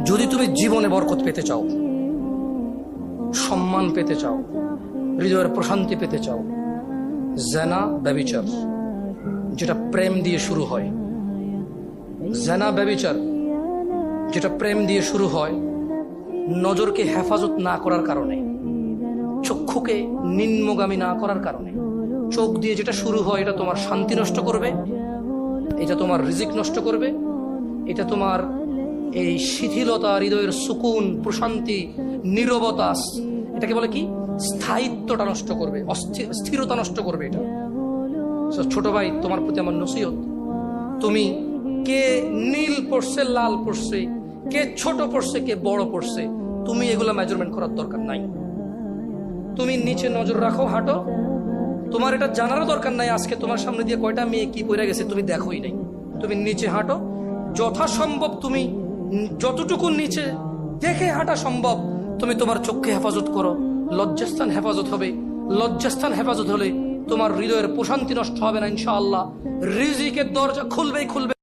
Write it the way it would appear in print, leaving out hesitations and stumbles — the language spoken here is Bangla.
যদি তুমি জীবনে বরকত পেতে চাও, সম্মান পেতে চাও, হৃদয়ের প্রশান্তি পেতে চাও, জেনা ব্যভিচার যেটা প্রেম দিয়ে শুরু হয়, জেনা ব্যভিচার যেটা প্রেম দিয়ে শুরু হয়, নজরকে হেফাজত না করার কারণে, চক্ষুকে নিম্নগামী না করার কারণে, চোখ দিয়ে যেটা শুরু হয় এটা তোমার শান্তি নষ্ট করবে, এটা তোমার রিজিক নষ্ট করবে, এটা তোমার এই শিথিলতা, হৃদয়ের সুকুন, প্রশান্তি, নীরবতা, এটাকে বলে কি স্থায়িত্বটা নষ্ট করবে, স্থিরতা নষ্ট করবে এটা। ছোট ভাই, তোমার প্রতি আমার নসিহত, তুমি কে নীল পড়ছে, লাল পড়ছে, কে ছোট পড়ছে, কে বড় পড়ছে, তুমি এগুলো মেজারমেন্ট করার দরকার নাই। তুমি নিচে নজর রাখো, হাঁটো, তোমার এটা জানারও দরকার নাই আজকে তোমার সামনে দিয়ে কয়টা মেয়ে কি পড়ে গেছে তুমি দেখোই নাই। তুমি নিচে হাঁটো, যথাসম্ভব তুমি যতটুকু নিচে দেখে হাঁটা সম্ভব তুমি তোমার চোখকে হেফাজত করো। লজ্জাস্থান হেফাজত হবে, লজ্জাস্থান হেফাজত হলে তোমার হৃদয়ের প্রশান্তি নষ্ট হবে না ইনশাআল্লাহ। রিজিকের দরজা খুলবেই খুলবে।